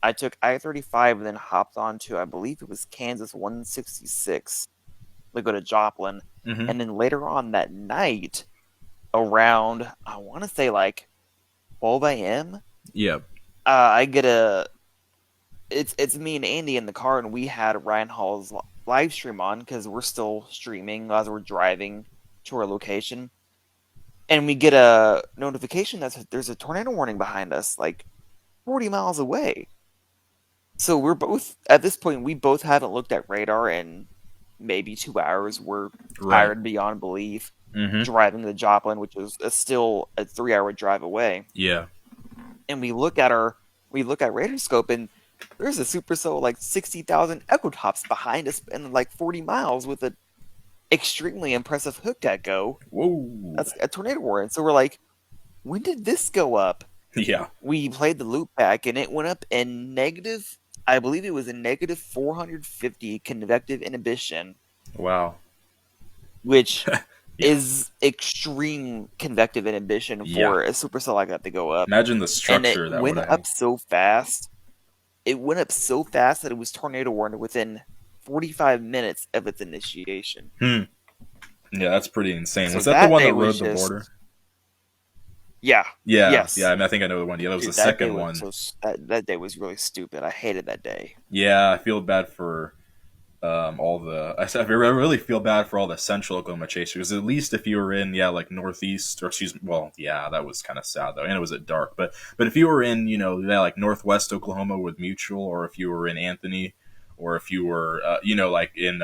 I took I-35 and then hopped onto, I believe it was Kansas 166 to go to Joplin. Mm-hmm. And then later on that night, around, I want to say like 12 a.m., Yeah. I get a. It's me and Andy in the car, and we had Ryan Hall's live stream on because we're still streaming as we're driving to our location. And we get a notification that there's a tornado warning behind us, like 40 miles away. So we're both at this point. We both haven't looked at radar in maybe 2 hours. We're Right. tired beyond belief, Mm-hmm. driving to Joplin, which is still a 3 hour drive away. Yeah. And we look at radar scope, and there's a supercell like 60,000 echo tops behind us, and like 40 miles with an extremely impressive hooked echo. Whoa. That's a tornado warning. So we're like, when did this go up? Yeah. We played the loop back, and it went up in negative. I believe it was a negative 450 convective inhibition, Wow. which Yeah. is extreme convective inhibition Yeah. for a supercell like that to go up. Imagine the And it structure that would went have. up so fast. It went up so fast that it was tornado warned within 45 minutes of its initiation. Hmm. Yeah, that's pretty insane. So Was that the that one day that was rode the border? just, yeah, Yeah. Yeah. yes. I mean, I think I know the one. Yeah, that was the Dude, that day second was one. so that day was really stupid. I hated that day. Yeah, I feel bad for all the. I really feel bad for all the central Oklahoma chasers because at least if you were in like northeast or excuse me, well yeah that was kind of sad though and it was at dark but if you were in like northwest Oklahoma with Mutual or if you were in Anthony or if you were like in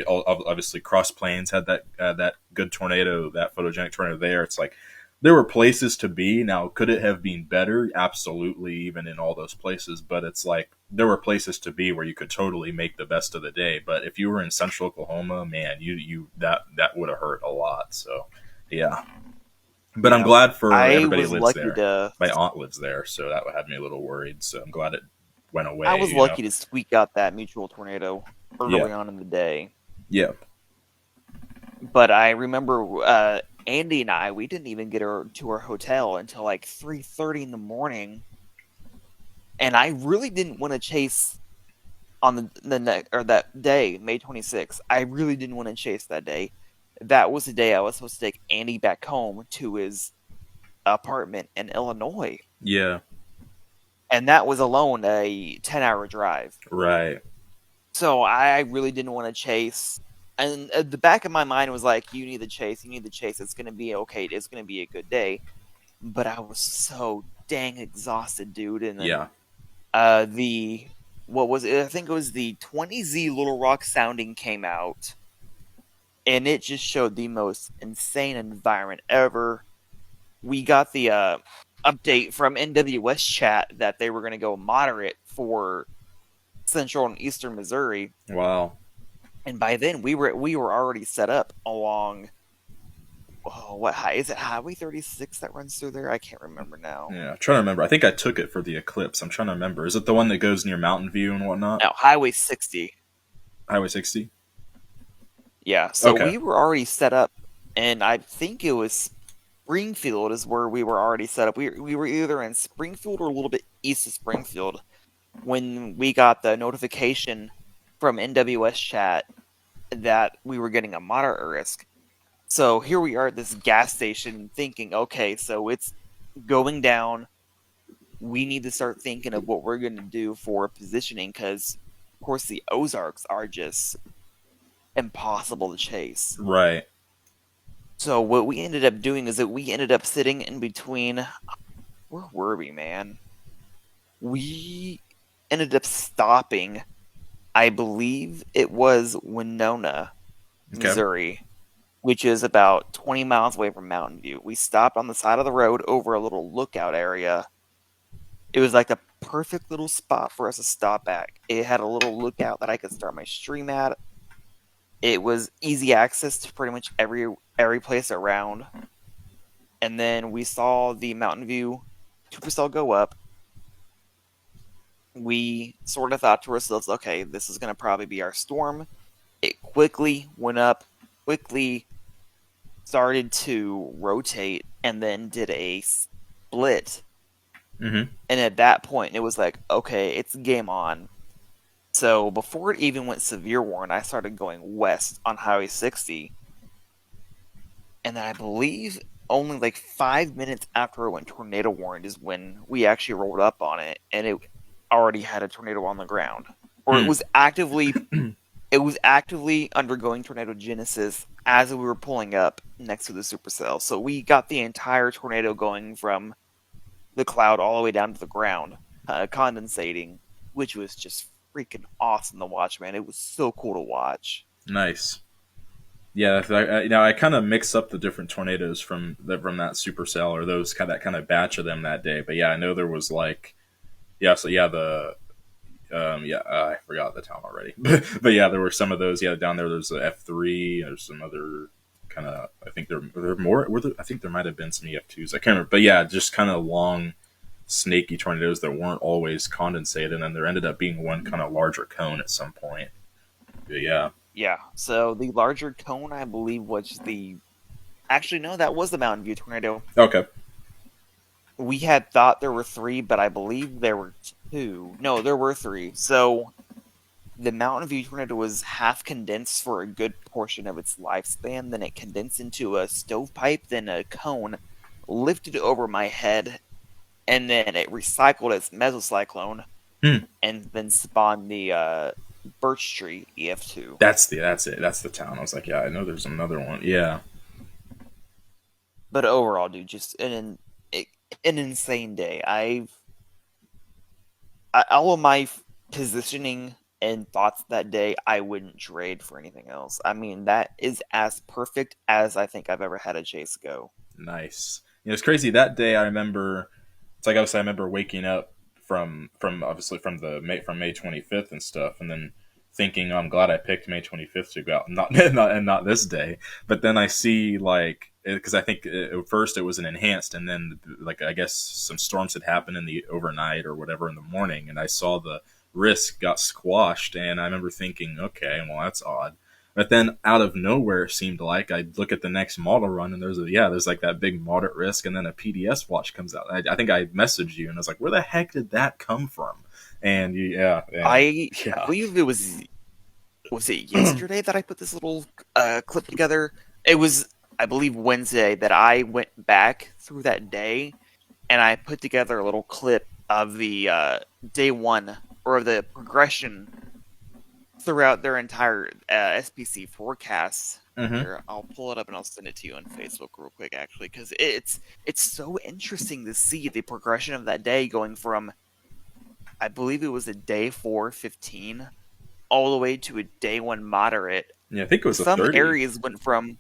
obviously Cross Plains had that good tornado that photogenic tornado there. It's like there were places to be. Now, could it have been better? Absolutely, even in all those places. But it's like there were places to be where you could totally make the best of the day. But if you were in central Oklahoma, man, you that would have hurt a lot. So, yeah. But I'm Yeah. glad for I everybody who was lives lucky there. to My aunt lives there, so that had me a little worried. So I'm glad it went I away. was lucky to squeak out that mutual tornado Yeah. early on in the day. Yeah. But I remember Andy and we didn't even get to our hotel until like 3:30 in the morning, and I really didn't want to chase on that day, May 26th. I really didn't want to chase that day. That was the day I was supposed to take Andy back home to his apartment in Illinois, Yeah. and that was alone a 10-hour drive. Right. So I really didn't want to chase. And at the back of my mind was like, you need to chase, you need to chase. It's going to be okay. It's going to be a good day. But I was so dang exhausted, dude. And then Yeah. what was it? I think it was the 20Z Little Rock sounding came out. And it just showed the most insane environment ever. We got the update from NWS chat that they were going to go moderate for central and eastern Missouri. Wow. And by then we were already set up along. Oh, what high is it? Highway 36 that runs through there? I can't remember now. Yeah. I'm trying to remember. I think I took it for the eclipse. I'm trying to remember. Is it the one that goes near Mountain View and whatnot? No, Highway 60. Highway 60? Yeah, so Okay. we were already set up, and I think it was Greenfield is where we were already set up. We were either in Springfield or a little bit east of Springfield when we got the notification from NWS chat that we were getting a moderate risk. So here we are at this gas station thinking, okay, so it's going down. We need to start thinking of what we're going to do for positioning because, of course, the Ozarks are just impossible to chase. Right. So what we ended up doing is that we ended up sitting in between. Where were we, man? We ended up stopping. I believe it was Winona, Okay. Missouri, which is about 20 miles away from Mountain View. We stopped on the side of the road over a little lookout area. It was like the perfect little spot for us to stop at. It had a little lookout that I could start my stream at. It was easy access to pretty much every place around. And then we saw the Mountain View supercell go up. We sort of thought to ourselves, okay, this is going to probably be our storm. It quickly went up, quickly started to rotate, and then did a split Mm-hmm. And at that point, it was like, okay, it's game on. So before it even went severe warning, I started going west on Highway 60. And then I believe only like 5 minutes after it went tornado warned is when we actually rolled up on it, and it already had a tornado on the ground, or Hmm. it was actively undergoing tornado genesis as we were pulling up next to the supercell. So we got the entire tornado going from the cloud all the way down to the ground, condensating, which was just freaking awesome to watch, man. It was so cool to watch. Nice. Yeah, I kind of mix up the different tornadoes from that supercell or those that kind of batch of them that day. But yeah, I know there was like so yeah the I forgot the town already. But yeah, there were some of those. Yeah, down there there's the F3. There's some other kind of I think there more. I think there might have been some EF2s. I can't remember. But yeah, just kind of long, snaky tornadoes that weren't always condensated, and there ended up being one kind of larger cone at some point. But yeah. Yeah, so the larger cone, I believe, was the. Actually, no, that was the Mountain View tornado. Okay. We had thought there were three, but I believe there were two. No, there were three. So the Mountain View tornado was half condensed for a good portion of its lifespan. Then it condensed into a stovepipe, then a cone, lifted over my head, and then it recycled as mesocyclone, Hmm. and then spawned the Birch Tree EF2. That's it. That's the town. I was like, yeah, I know there's another one. Yeah. But overall, dude, just an insane day. All of my positioning and thoughts that day, I wouldn't trade for anything else. I mean, that is as perfect as I think I've ever had a chase go. Nice. It's crazy. That day, I remember. It's like obviously I remember waking up from obviously from May 25th and stuff, and then thinking, oh, I'm glad I picked May 25th to go out, not this day. But then I see like because I think at first it was an enhanced, and then like I guess some storms had happened in the overnight or whatever in the morning, and I saw the risk got squashed, and I remember thinking, okay, well that's odd. But then out of nowhere, it seemed like I'd look at the next model run, and there's like that big moderate risk, and then a PDS watch comes out. I think I messaged you, and I was like, where the heck did that come from? And I yeah, believe it was it yesterday that I put this little clip together. It was, I believe, Wednesday that I went back through that day and I put together a little clip of the day one or the progression throughout their entire SPC forecast. mm-hmm. Here, I'll pull it up and I'll send it to you on Facebook real quick, actually, because it's so interesting to see the progression of that day going from, I believe it was a day 415 all the way to a day one moderate. Yeah, I think it was a Some 30. areas went from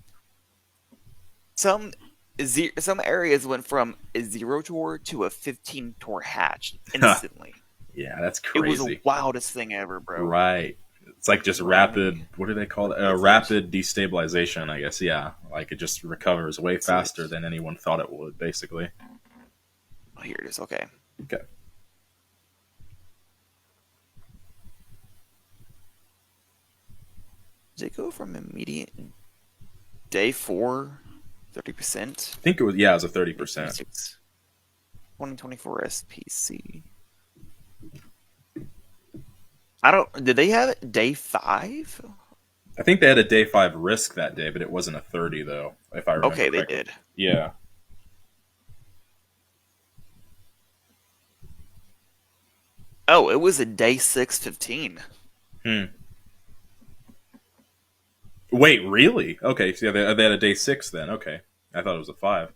some some areas went from a 0 tour to a 15 tour hatch instantly. Yeah, that's It was the crazy. wildest thing ever, bro. Right. It's like just Hold on, let rapid. me What do they call it? get that. Rapid destabilization, I guess. Yeah, like it just recovers way Let's see it. faster than anyone thought it would. Basically. Oh, here it is. Okay. Okay. Does it go from immediate day 4, 30%? I think it was. Yeah, it was a 30%. 2024 SPC. I don't. Did they have it day 5? I think they had a day 5 risk that day, but it wasn't a 30 though, if I remember Okay, they correctly. did. Yeah. Oh, it was a day 615. Hmm. Wait, really? Okay, so yeah, they had a day 6 then. Okay, I thought it was a 5.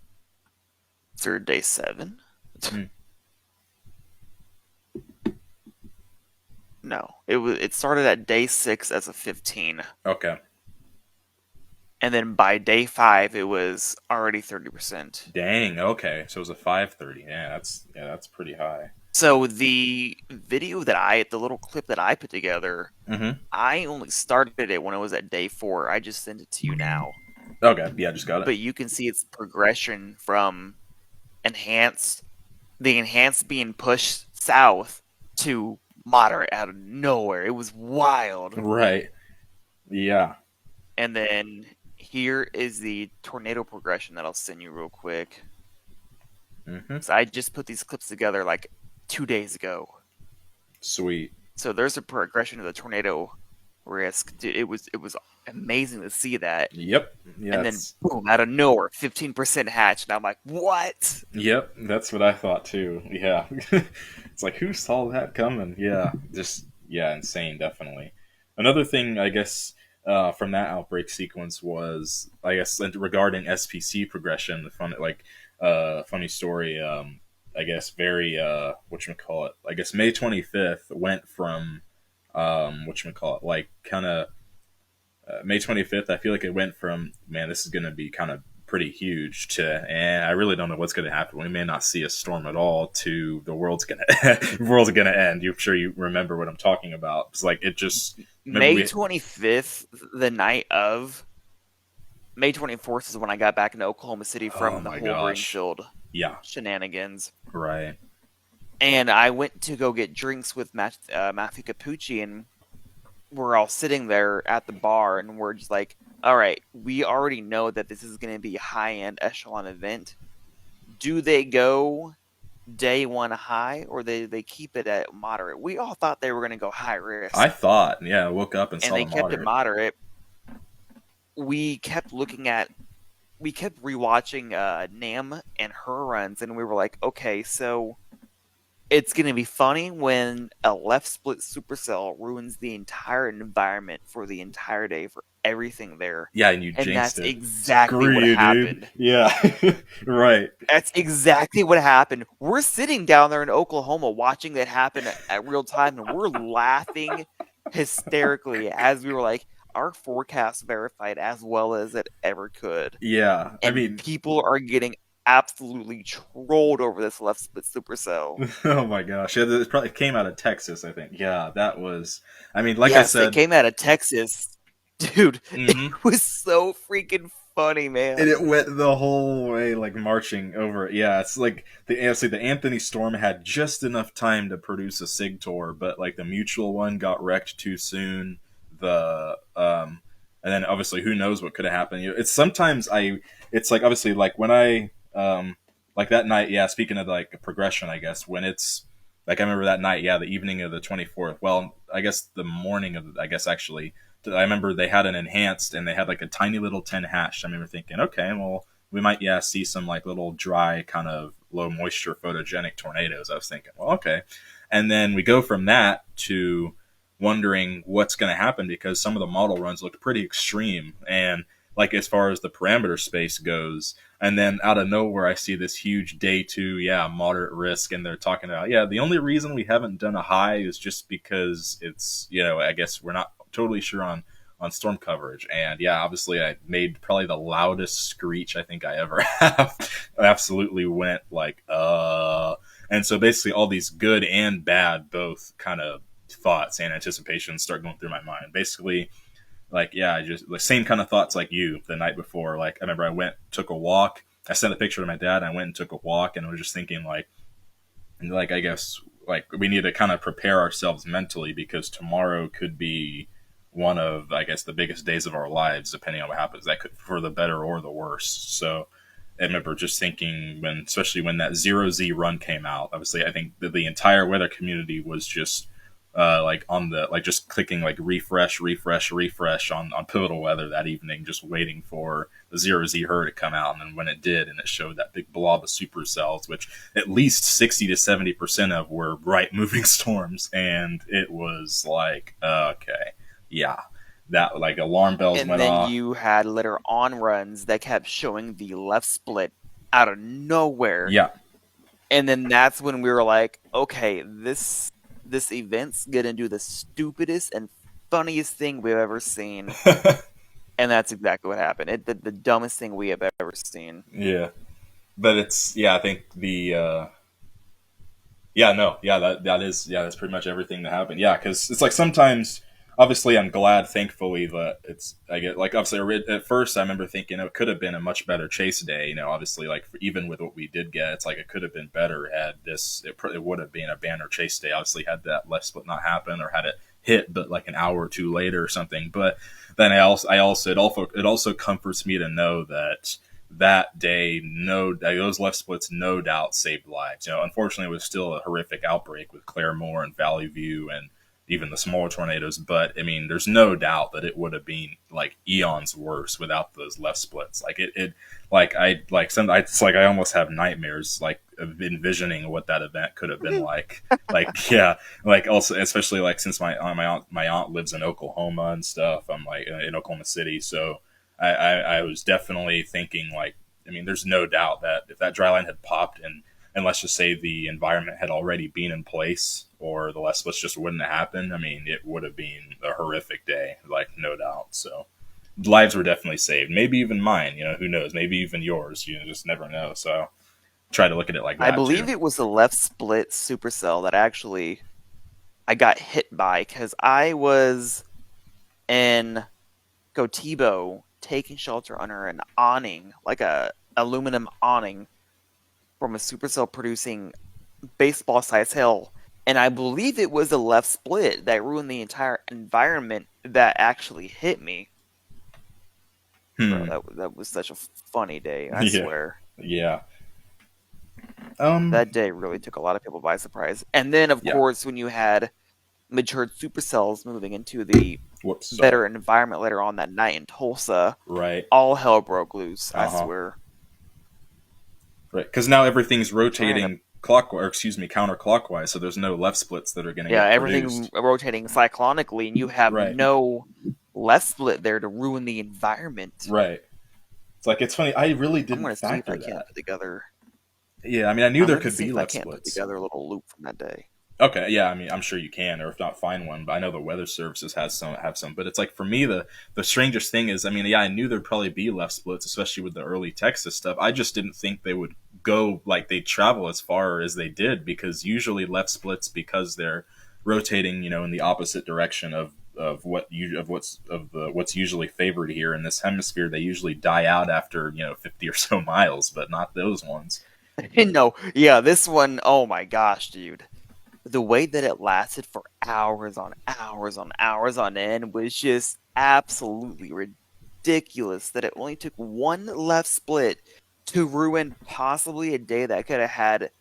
Third day 7. Hmm. No, it started at day 6 as a 15, Okay. and then by day 5 it was already 30%. Dang. Okay, so it was a 530. Yeah, that's pretty high. So the video the little clip that I put together, Mm-hmm. I only started it when it was at day 4. I just sent it to you now, Okay. Yeah, just got it. but you can see its progression from enhanced, the enhanced being pushed south to moderate out of nowhere. It was wild. Right. Yeah. And then here is the tornado progression that I'll send you real quick. Mm-hmm. So I just put these clips together like 2 days ago. Sweet. So there's a progression of the tornado risk. Dude, it was amazing to see that. Yep. Yeah. And then boom, out of nowhere, 15% hatch, and I'm like, what? Yep. That's what I thought too. Yeah. It's like who saw that coming? Yeah. Just yeah, insane. Definitely. Another thing, I guess, from that outbreak sequence was, I guess, regarding SPC progression. The funny story. I guess very whatchamacallit. I guess May 25th went from whatchamacallit, like kind of May 25th. I feel like it went from, man, this is going to be kind of pretty huge to, and I really don't know what's going to happen. We may not see a storm at all to the world's going to world's going to end. I'm sure you remember what I'm talking about. It's like it just remember May we 25th, the night of May 24th is when I got back into Oklahoma City oh from the my whole gosh. Greenfield Yeah, shenanigans. right. And I went to go get drinks with Matthew Capucci, and we're all sitting there at the bar, and we're just like, all right, we already know that this is going to be a high-end echelon event. Do they go day one high, or they keep it at moderate? We all thought they were going to go high I risk, thought, yeah, I woke up and and saw they the kept it moderate. moderate. We kept rewatching Nam and her runs, and we were like, okay, so it's going to be funny when a left split supercell ruins the entire environment for the entire day for everything there. Yeah, and you And jinxed that's it. exactly Screw what you, dude. happened. Yeah, right. That's exactly what happened. We're sitting down there in Oklahoma watching that happen at real time, and we're laughing hysterically as we were like, our forecast verified as well as it ever could. Yeah, I And mean, people are getting absolutely trolled over this left split supercell. oh my gosh, yeah, it probably came out of Texas, I think. Yeah, that was. I mean, like I Yes, it said, came out of Texas. Dude, it hmm was so freaking funny, and man. it went the whole way, like marching over it. Yeah, it's like the Anthony Storm had just enough time to produce a Sig Tour, but like the Mutual one got wrecked too soon. The and then obviously who knows what could have happened. It's sometimes it's like obviously like when I like that night. Yeah, speaking of like progression, I guess when it's like I remember that night. Yeah, the evening of the 24th. Well, I guess the morning of I guess actually I remember they had an enhanced and they had like a tiny little 10 hash. I remember thinking, okay, well, we might, yeah, see some like little dry kind of low moisture photogenic tornadoes. I was thinking, well, okay. And then we go from that to wondering what's going to happen because some of the model runs looked pretty extreme. And like as far as the parameter space goes, and then out of nowhere, I see this huge day two, yeah, moderate risk. And they're talking about, yeah, the only reason we haven't done a high is just because it's, I guess we're not totally sure on storm coverage. And yeah, obviously I made probably the loudest screech I think I ever have. I absolutely went like and so basically all these good and bad both kind of thoughts and anticipations start going through my mind. Basically, like yeah, I just the same kind of thoughts like you the night before. Like I remember I went took a walk. I sent a picture to my dad. And I went and took a walk, and I was just thinking like I guess like we need to kind of prepare ourselves mentally because tomorrow could be one of I guess the biggest days of our lives, depending on what happens. That could for the better or the worse. So I remember just thinking especially when that 0Z run came out. Obviously, I think that the entire weather community was just like on the like just clicking like refresh on pivotal weather that evening, just waiting for the 0Z her to come out. And then when it did, and it showed that big blob of supercells, which at least 60 to 70% of were right moving storms, and it was like okay, yeah, that like alarm bells And went then off. you had later on runs that kept showing the left split out of nowhere. Yeah. And then that's when we were like, okay, this event's gonna do the stupidest and funniest thing we've ever seen. And that's exactly what happened. The dumbest thing we have ever seen. Yeah, but it's yeah, I think the yeah, no, yeah, that is yeah, that's pretty much everything that happened. Yeah, because it's like sometimes, obviously, I'm glad, thankfully, that it's I get like obviously at first I remember thinking it could have been a much better chase day. Obviously, like even with what we did get, it's like it could have been better had it would have been a banner chase day. Obviously, had that left split not happen or had it hit, but like an hour or two later or something. But then it also comforts me to know that that day, no, those left splits no doubt saved lives. Unfortunately, it was still a horrific outbreak with Claremore and Valley View and even the smaller tornadoes. But I mean, there's no doubt that it would have been like eons worse without those left splits. Like it like I like some. It's like I almost have nightmares like of envisioning what that event could have been like. Like yeah, like also especially like since my aunt lives in Oklahoma and stuff. I'm like in Oklahoma City, so I was definitely thinking like, I mean, there's no doubt that if that dry line had popped and let's just say the environment had already been in place or the less splits just wouldn't have happened, I mean, it would have been a horrific day, like no doubt. So lives were definitely saved. Maybe even mine, who knows? Maybe even yours, just never know. So try to look at it like I that too. believe it was the left split supercell that actually I got hit by because I was in Gotebo taking shelter under an awning, like a aluminum awning from a supercell producing baseball sized hail. And I believe it was the left split that ruined the entire environment that actually hit me. Bro, Hmm. that was such a funny day, I Yeah. swear. Yeah. That day really took a lot of people by surprise. And then, of Yeah. course, when you had matured supercells moving into the Whoops. Sorry. better environment later on that night in Tulsa, Right. all hell broke loose, I Uh huh. swear. Right. Because now everything's Trying to rotating clockwise, or excuse me, counterclockwise. So there's no left splits that are going to Yeah, get everything produced. rotating cyclonically, and you have Right. no left split there to ruin the environment. Right. It's like it's funny. I really I'm didn't gonna see if I factor can't that. put together. Yeah, I mean, I knew I'm there gonna could see be if I left can't put splits. together a little loop from that day. Okay, yeah, I mean, I'm sure you can, or if not, find one. But I know the weather services have some. But it's like for me, the strangest thing is, I mean, yeah, I knew there'd probably be left splits, especially with the early Texas stuff. I just didn't think they would go like they travel as far as they did, because usually left splits, because they're rotating, in the opposite direction of what's usually favored here in this hemisphere. They usually die out after 50 or so miles, but not those ones. No, yeah, this one, oh my gosh, dude. The way that it lasted for hours on hours on hours on end was just absolutely ridiculous that it only took one left split to ruin possibly a day that could have had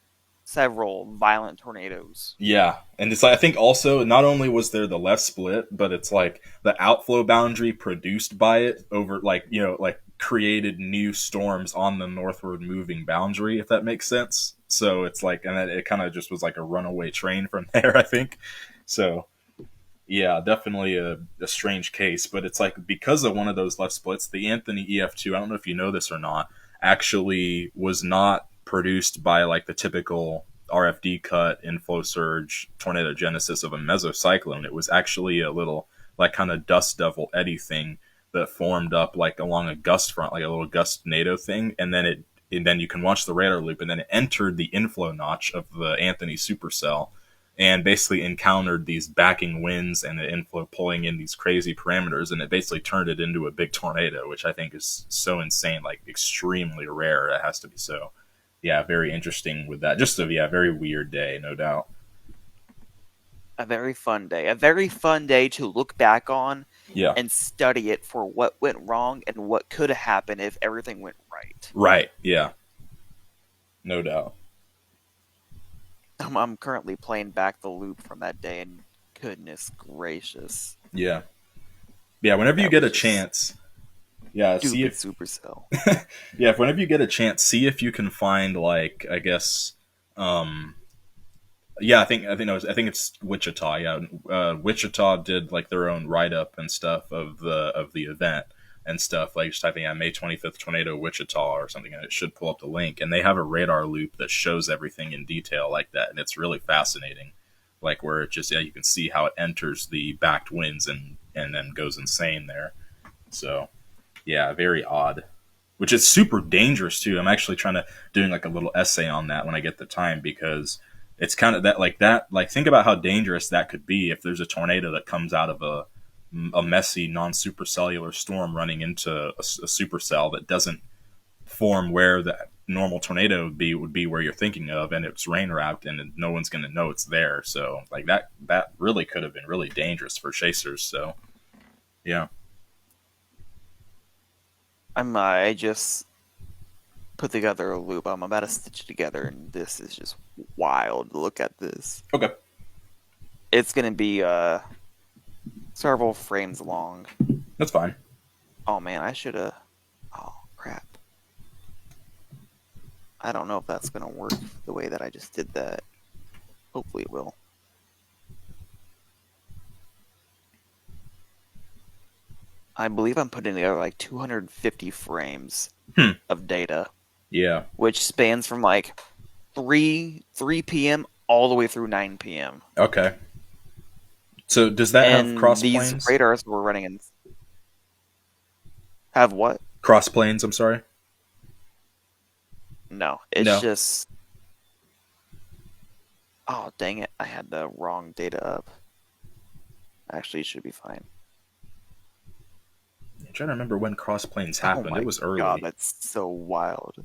several violent tornadoes. Yeah, and it's like I think also not only was there the left split, but it's like the outflow boundary produced by it over like created new storms on the northward moving boundary, if that makes sense. So it's like, and it kind of just was like a runaway train from there, I think. So yeah, definitely a strange case, but it's like because of one of those left splits, the Anthony EF2, I don't know if you know this or not, actually was not produced by like the typical RFD cut inflow surge tornado genesis of a mesocyclone. It was actually a little like kind of dust devil eddy thing that formed up like along a gust front, like a little gust NATO thing, and then you can watch the radar loop, and then it entered the inflow notch of the Anthony supercell and basically encountered these backing winds and the inflow pulling in these crazy parameters, and it basically turned it into a big tornado, which I think is so insane, like extremely rare. It has to be so. Yeah, very interesting with that. Just a very weird day, no doubt. A very fun day. A very fun day to look back on Yeah, and study it for what went wrong and what could have happened if everything went right. right. Yeah, no doubt. I'm currently playing back the loop from that day, and goodness gracious, Yeah, yeah. Whenever you that get was a just chance, yeah, see stupid if Supercell. yeah, whenever you get a chance, see if you can find like I guess um yeah, I think it's Wichita. Yeah, Wichita did like their own write up and stuff of the event and stuff. Like just typing out May 25th tornado Wichita or something, and it should pull up the link. And they have a radar loop that shows everything in detail like that, and it's really fascinating. Like where it just you can see how it enters the backed winds and then goes insane there. So yeah, very odd. Which is super dangerous too. I'm actually trying to doing like a little essay on that when I get the time, because it's kind of that like think about how dangerous that could be if there's a tornado that comes out of a messy non supercellular storm running into a supercell that doesn't form where the normal tornado would be where you're thinking of, and it's rain wrapped and no one's going to know it's there. So like that really could have been really dangerous for chasers. So yeah. I just put together a loop. I'm about to stitch it together, and this is just wild. Look at this. Okay, It's gonna be several frames long. that's fine. Oh man, I should have. Oh crap. I don't know if that's gonna work the way that I just did that. Hopefully it will. I believe I'm putting together like 250 frames Hmm. of data, Yeah. which spans from like 3 p.m. all the way through 9 p.m. Okay. So does that have And cross these planes? radars we're running in have what? Cross planes. I'm sorry. No, it's No. just. Oh dang it! I had the wrong data up. Actually, it should be fine. I'm trying to remember when cross planes Oh happened. It my was early. god, that's so wild.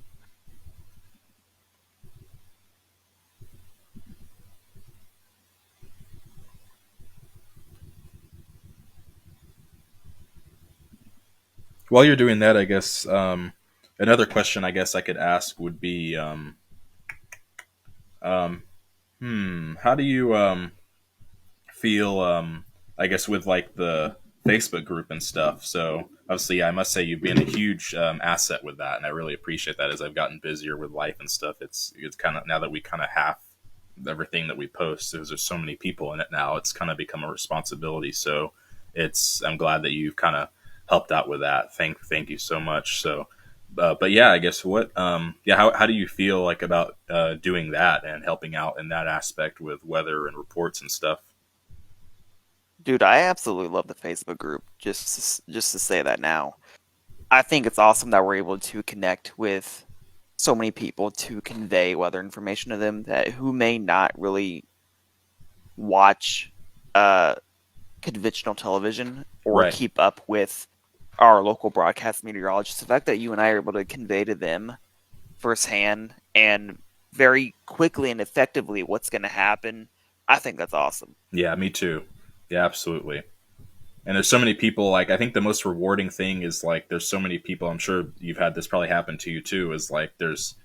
While you're doing that, I guess another question I guess I could ask would be, um, how do you feel? I guess with like the Facebook group and stuff. So obviously, I must say you've been a huge asset with that, and I really appreciate that. As I've gotten busier with life and stuff, it's kind of now that we kind of have everything that we post, because there's so many people in it now, it's kind of become a responsibility. So I'm glad that you've kind of helped out with that. Thank you so much. So but yeah, I guess how do you feel like about doing that and helping out in that aspect with weather and reports and stuff? Dude, I absolutely love the Facebook group. Just to say that now, I think it's awesome that we're able to connect with so many people to convey weather information to them that who may not really watch uh, conventional television or Right. keep up with our local broadcast meteorologists. The fact that you and I are able to convey to them firsthand and very quickly and effectively what's going to happen, I think that's awesome. Yeah, me too. Yeah, absolutely. And there's so many people, like I think the most rewarding thing is like there's so many people, I'm sure you've had this probably happen to you too, is like there's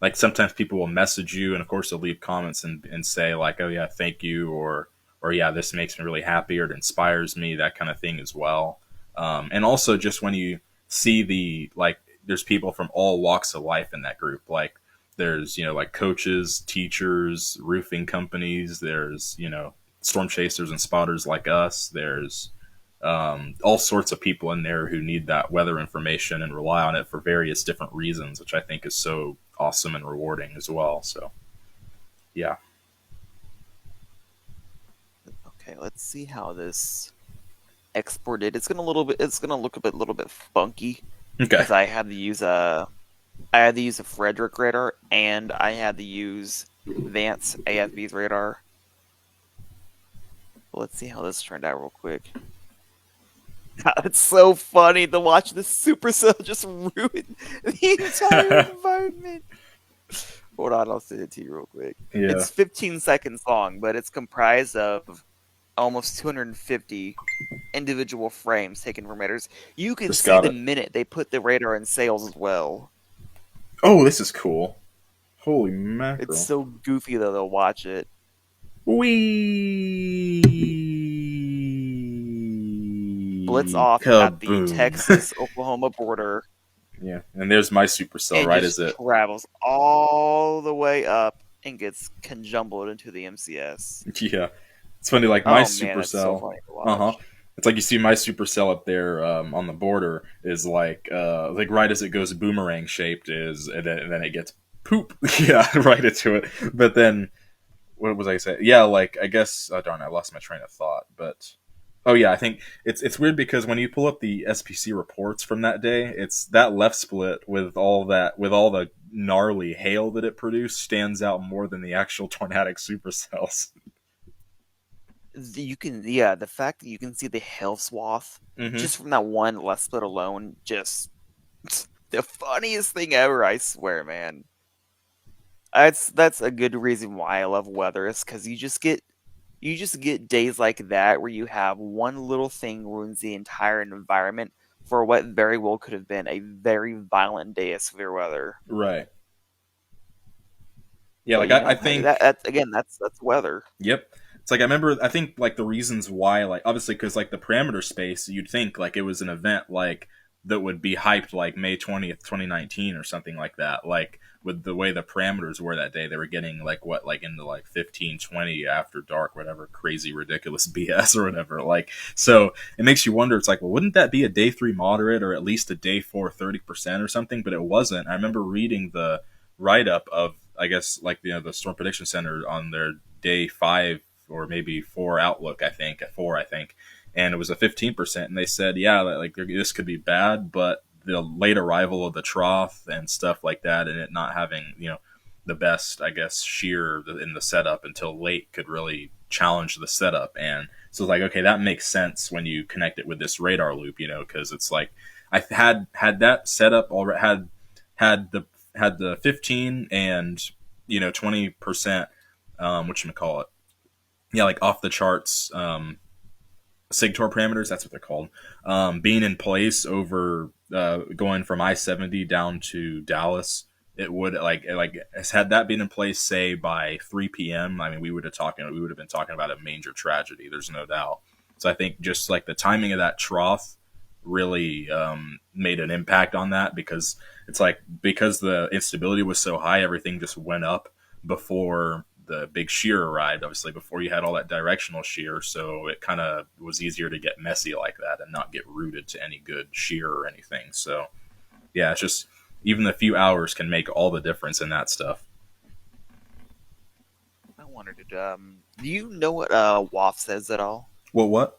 like sometimes people will message you and of course they'll leave comments and say like, oh yeah, thank you, or yeah, this makes me really happy, or it inspires me, that kind of thing as well. And also just when you see there's people from all walks of life in that group. Like there's, like coaches, teachers, roofing companies, there's, storm chasers and spotters like us. There's all sorts of people in there who need that weather information and rely on it for various different reasons, which I think is so awesome and rewarding as well. So, yeah. Okay, let's see how this exported. It's gonna look a little bit funky Okay. because I had to use a Frederick radar and I had to use Vance AFB's radar. Let's see how this turned out real quick. God, it's so funny to watch this supercell just ruin the entire environment. Hold on, I'll send it to you real quick. Yeah. It's 15 seconds long, but it's comprised of almost 250 individual frames taken from radars. You can Just see got the it. minute they put the radar in sales as well. Oh, this is cool. Holy It's mackerel. so goofy though to watch it. Blitz Wee off at the kaboom. Texas-Oklahoma border Yeah, and there's my supercell, and right? Is just it? travels all the way up and gets conjumbled into the MCS. Yeah, it's funny. Like my Oh man, that's so supercell. funny to Uh huh. watch. It's like you see my supercell up there on the border is like right as it goes boomerang shaped is, and then it gets poop. Yeah, right into it. But then what was I saying? Yeah, like I guess. Oh darn, I lost my train of thought. But oh yeah, I think it's weird because when you pull up the SPC reports from that day, it's that left split with all the gnarly hail that it produced stands out more than the actual tornadic supercells. The fact that you can see the hail swath Mm-hmm. just from that one left split alone, just the funniest thing ever. I swear, man. That's a good reason why I love weather is because you just get days like that where you have one little thing ruins the entire environment for what very well could have been a very violent day of severe weather. Right. Yeah, But like you I know, hey, think that's again, that's weather. yep. It's like I remember. I think like the reasons why, like obviously because like the parameter space, you'd think like it was an event like that would be hyped like May 20th, 2019 or something like that. Like with the way the parameters were that day, they were getting like what like into like 15, 20 after dark, whatever crazy ridiculous BS or whatever. Like so, it makes you wonder. It's like, well, wouldn't that be a day 3 moderate or at least a day 4 30% or something? But it wasn't. I remember reading the write up of I guess like the Storm Prediction Center on their day 5 or maybe 4 outlook. I think at 4, I think, and it was a 15%. And they said, yeah, like this could be bad, but the late arrival of the trough and stuff like that, and it not having the best, I guess, shear in the setup until late could really challenge the setup. And so it's like, okay, that makes sense when you connect it with this radar loop, because it's like I had that setup already had the 15 and 20%, whatchamacallit, yeah, like off the charts SIGTOR parameters, that's what they're called, being in place over going from I-70 down to Dallas. It would like had that been in place, say by 3 p.m. I mean, we would have been talking about a major tragedy. There's no doubt. So I think just like the timing of that trough really made an impact on that, because it's like because the instability was so high, everything just went up before the big shear arrived, obviously before you had all that directional shear, so it kind of was easier to get messy like that and not get rooted to any good shear or anything. So yeah, it's just even the few hours can make all the difference in that stuff. I wondered, do you know what WAFS is at all? Well, what?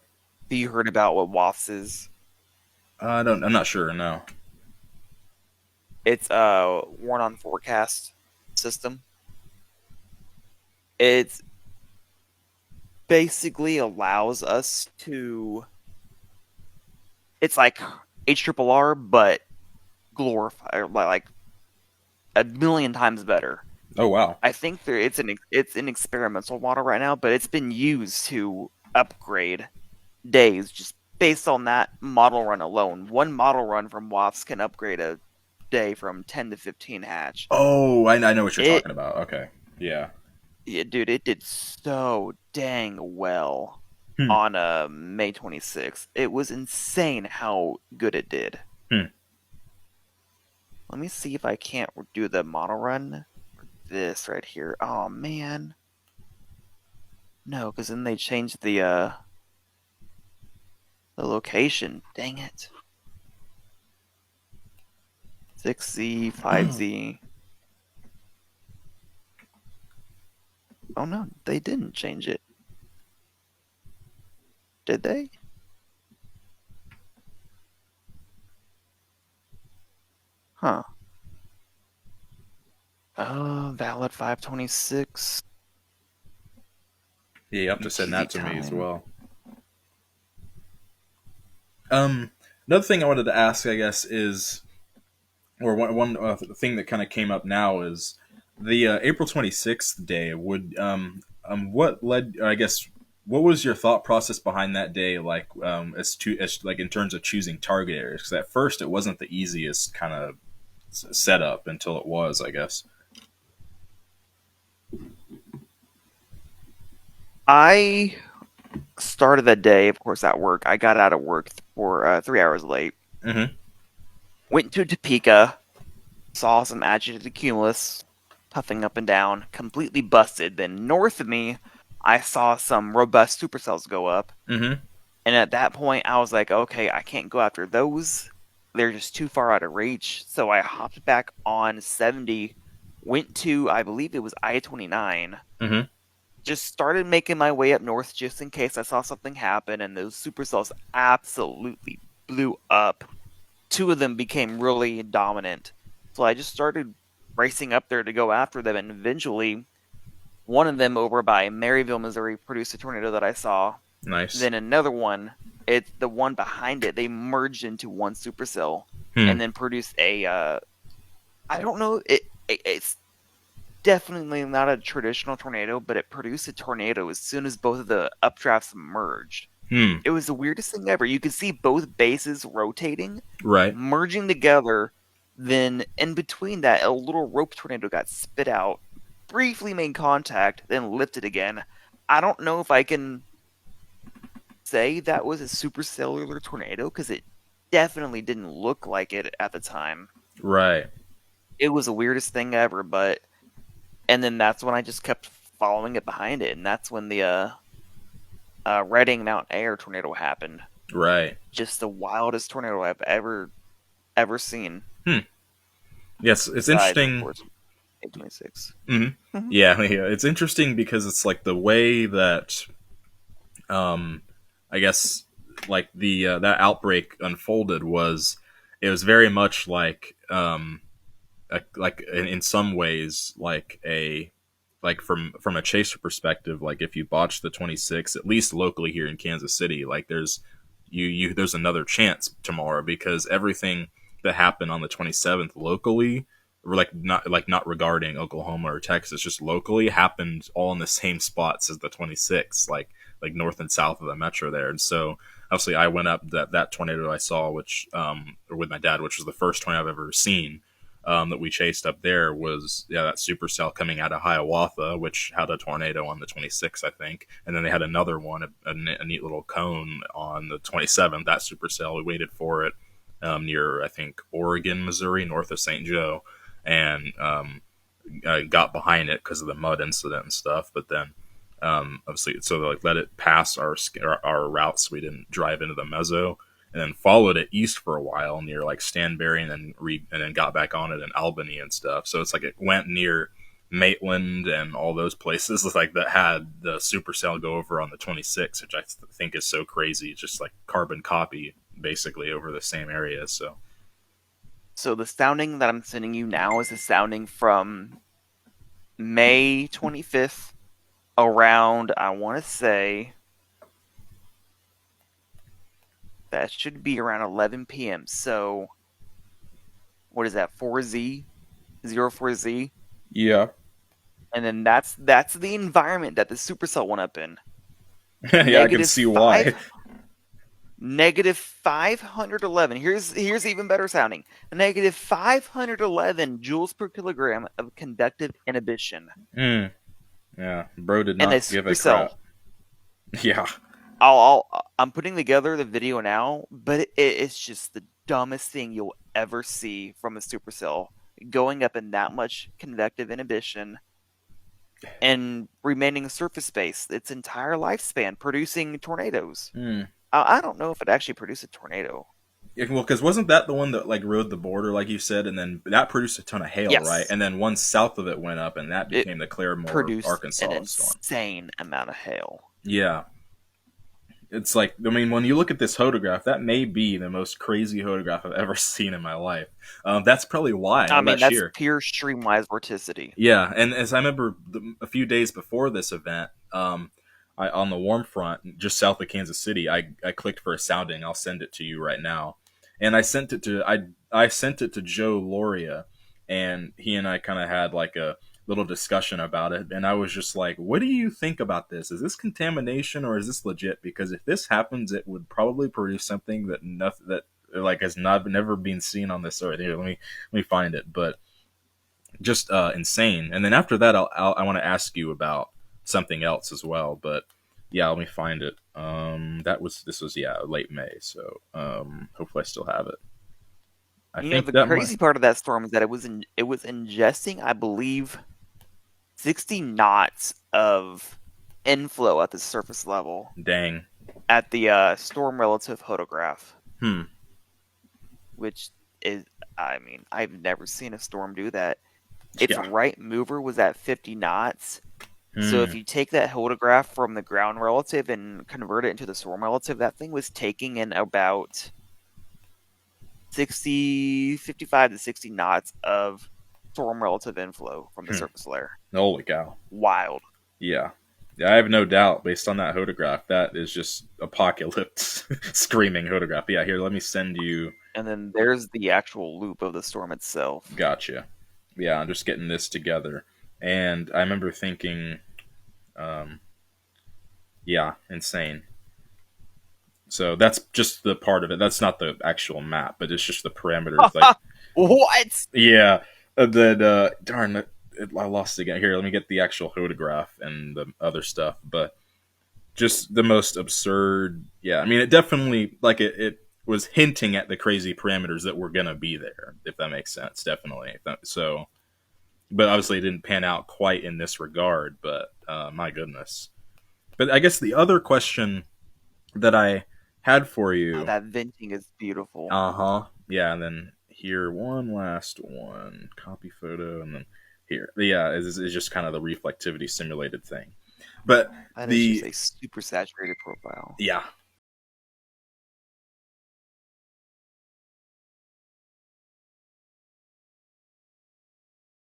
Have you heard about what WAFS is? I don't. I'm not sure. No. It's a warn on forecast system. It basically allows us to. It's like HRRR, but glorified, like a million times better. Oh wow. I think it's an experimental model right now, but it's been used to upgrade days just based on that model run alone. One model run from WAFs can upgrade a day from 10 to 15 hatch. Oh, I know what you're It talking about. Okay. Yeah. Yeah, dude, it did so dang well Hmm. on May 26th. It was insane how good it did. Hmm. Let me see if I can't do the model run for this right here. Oh man. No, because then they changed the location. Dang it. 6Z, 5Z. Oh no, they didn't change it. Did they? Huh. Valid 526. Yeah, you have to send UTC that to me as time. well. Another thing I wanted to ask, I guess, is or one thing that kind of came up now is the April 26th day. What led? I guess what was your thought process behind that day? Like as like in terms of choosing target areas, because at first it wasn't the easiest kind of setup until it was, I guess. I started that day, of course, at work. I got out of work for 3 hours late. Mm-hmm. Went to Topeka, saw some agitated cumulus puffing up and down, completely busted. Then north of me, I saw some robust supercells go up. Mm-hmm. And at that point, I was like, okay, I can't go after those. They're just too far out of reach. So I hopped back on 70, went to, I believe it was I-29, Mm-hmm. just started making my way up north just in case I saw something happen, and those supercells absolutely blew up. Two of them became really dominant. So I just started racing up there to go after them, and eventually one of them over by Maryville, Missouri produced a tornado that I saw. Nice. Then another one, it's the one behind it, they merged into one supercell Hmm. and then produced a I don't know, it's definitely not a traditional tornado, but it produced a tornado as soon as both of the updrafts merged. Hmm. It was the weirdest thing ever. You could see both bases rotating, Right. merging together. Then in between that, a little rope tornado got spit out, briefly made contact, then lifted again. I don't know if I can say that was a supercellular tornado because it definitely didn't look like it at the time. Right. It was the weirdest thing ever, but and then that's when I just kept following it behind it, and that's when the Redding Mount Air tornado happened. Right. Just the wildest tornado I've ever seen. Hmm. Yes, it's Besides, of interesting. course, 826. Hmm. Mhm. Yeah, yeah, it's interesting because it's like the way that, um, I guess, like the that outbreak unfolded was, it was very much like, like in some ways like a, like from a chaser perspective, like if you botch the 26, at least locally here in Kansas City, like there's another chance tomorrow, because everything that happened on the 27th locally, or like not regarding Oklahoma or Texas, just locally happened all in the same spots as the 26, like north and south of the metro there. And so obviously I went up that tornado I saw, which or with my dad, which was the first tornado I've ever seen, that we chased up there, was that supercell coming out of Hiawatha, which had a tornado on the 26th, I think, and then they had another one, a neat little cone on the 27th. That supercell, we waited for it near, I think, Oregon, Missouri, north of St. Joe, and got behind it because of the mud incident and stuff. But then obviously, so they like let it pass our routes, so we didn't drive into the meso, and then followed it east for a while near like Stanberry, and then got back on it in Albany and stuff. So it's like it went near Maitland and all those places like that had the supercell go over on the 26, which I think is so crazy. It's just like carbon copy basically over the same area. So So the sounding that I'm sending you now is the sounding from May 25th, around, I want to say, that should be around 11 p.m. So what is that? 4Z, 04Z, yeah, and then that's the environment that the supercell went up in. yeah, I can Negative see why. five, negative 511. Here's even better sounding. Negative 511 joules per kilogram of conductive inhibition, Mm, yeah, bro did and a not give a supercell. crap. Yeah, I'm putting together the video now, but it's just the dumbest thing you'll ever see from a supercell going up in that much convective inhibition and remaining surface space its entire lifespan, producing tornadoes. mm. I don't know if it actually produced a tornado. Yeah, well, because wasn't that the one that like rode the border, like you said, and then that produced a ton of hail, right? Yes, And then one south of it went up, and that it became the Claremore, produced an Arkansas storm. insane amount of hail. Yeah, it's like, I mean, when you look at this photograph, that may be the most crazy photograph I've ever seen in my life. That's probably why I on mean, that that's sheer. pure streamwise vorticity. Yeah, and as I remember, a few days before this event, on the warm front, just south of Kansas City, I clicked for a sounding. I'll send it to you right now, and I sent it to Joe Loria, and he and I kind of had like a little discussion about it, and I was just like, "What do you think about this? Is this contamination or is this legit? Because if this happens, it would probably produce something that nothing that like has not never been seen on this earth." Here, let me find it, but just insane. And then after that, I want to ask you about something else as well. But yeah, let me find it. This was yeah late May, so hopefully I still have it. I You know, think the that might. crazy part of that storm is that it was ingesting, I believe, 60 knots of inflow at the surface level Dang. at the storm relative photograph, Hmm. which is, I mean, I've never seen a storm do that. Its Yeah. right mover was at 50 knots. So if Hmm. you take that photograph from the ground relative and convert it into the storm relative, that thing was taking in about 55 to 60 knots of storm relative inflow from the Hmm. surface layer. Holy cow. Wild. Yeah. Yeah, I have no doubt based on that photograph that is just apocalypse screaming photograph. Yeah, here, let me send you. And then there's the actual loop of the storm itself. Gotcha. Yeah, I'm just getting this together. And I remember thinking, um, yeah, insane. So that's just the part of it. That's not the actual map, but it's just the parameters. Like, What? yeah, then darn it, I lost it again. Here, let me get the actual photograph and the other stuff. But just the most absurd. Yeah, I mean, it definitely like it was hinting at the crazy parameters that were gonna be there, if that makes sense. Definitely. So, but obviously, it didn't pan out quite in this regard. But my goodness. But I guess the other question that I had for Oh, you. that venting is beautiful. Uh huh. Yeah, and then here one last one, copy photo, and then here. Yeah, is just kind of the reflectivity simulated thing. But That is just the a super saturated profile. yeah,